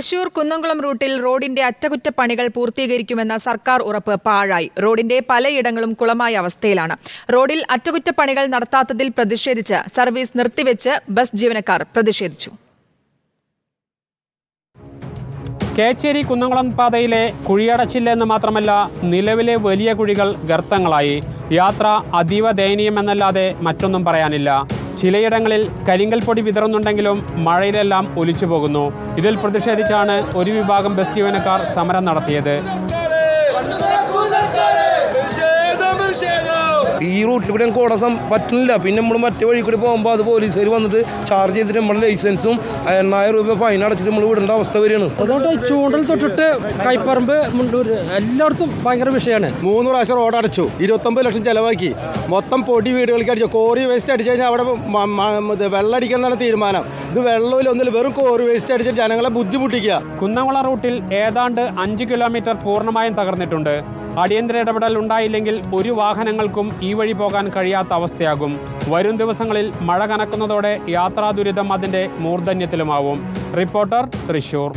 തൃശൂർ കുന്നംകുളം റൂട്ടിൽ റോഡിന്റെ അറ്റകുറ്റപ്പണികൾ പൂർത്തീകരിക്കുമെന്ന സർക്കാർ ഉറപ്പ് പാഴായി. റോഡിന്റെ പലയിടങ്ങളും കുളമായ അവസ്ഥയിലാണ്. റോഡിൽ അറ്റകുറ്റപ്പണികൾ നടത്താത്തതിൽ പ്രതിഷേധിച്ച് സർവീസ് നിർത്തിവെച്ച് ബസ് ജീവനക്കാർ പ്രതിഷേധിച്ചു. കേച്ചേരി കുന്നംകുളം പാതയിലെ കുഴിയടച്ചില്ലെന്ന് മാത്രമല്ല, നിലവിലെ വലിയ കുഴികൾ ഗർത്തങ്ങളായി. യാത്ര അതീവ ദയനീയമെന്നല്ലാതെ മറ്റൊന്നും പറയാനില്ല. ചിലയിടങ്ങളിൽ കരിങ്കൽ പൊടി വിതറുന്നുണ്ടെങ്കിലും മഴയിലെല്ലാം ഒലിച്ചു പോകുന്നു. ഇതിൽ പ്രതിഷേധിച്ചാണ് ഒരു വിഭാഗം ബസ് ജീവനക്കാർ സമരം നടത്തിയത്. ഈ റൂട്ടിൽ കൂടെ ഞങ്ങൾക്ക് ഓടാൻ പറ്റുന്നില്ല. പിന്നെ നമ്മൾ മറ്റേ വഴി കൂടി പോകുമ്പോൾ അത് പോലീസുകാർ വന്നിട്ട് ചാർജ് ചെയ്തിട്ട് നമ്മുടെ ലൈസൻസും 8,000 രൂപ ഫൈൻ അടച്ചിട്ട് നമ്മൾ വിടേണ്ട അവസ്ഥ വരികയാണ്. അതുകൊണ്ട് ചൂണ്ടൽ തൊട്ടിട്ട് കൈപ്പറമ്പ് മുണ്ടൂർ എല്ലായിടത്തും ഭയങ്കര വിഷയമാണ്. 3 പ്രാവശ്യം റോഡ് അടച്ചു, 29 ലക്ഷം ചെലവാക്കി, മൊത്തം പൊടി വീടുകൾക്ക് അടിച്ചു. കോറി വേസ്റ്റ് അടിച്ചു കഴിഞ്ഞാൽ അവിടെ വെള്ളം അടിക്കുന്നതാണ് തീരുമാനം. ഇത് വെള്ളമില്ല, വെറും കോറി വേസ്റ്റ് അടിച്ചിട്ട് ജനങ്ങളെ ബുദ്ധിമുട്ടിക്കുക. കുന്നംകുളം റൂട്ടിൽ ഏതാണ്ട് 5 കിലോമീറ്റർ പൂർണ്ണമായും തകർന്നിട്ടുണ്ട്. അടിയന്തര ഇടപെടൽ ഉണ്ടായില്ലെങ്കിൽ ഒരു വാഹനങ്ങൾക്കും ഈ വഴി പോകാൻ കഴിയാത്ത അവസ്ഥയാകും. വരും ദിവസങ്ങളിൽ മഴ കനക്കുന്നതോടെ യാത്രാ ദുരിതം അതിൻ്റെ മൂർധന്യത്തിലുമാവും. റിപ്പോർട്ടർ, തൃശൂർ.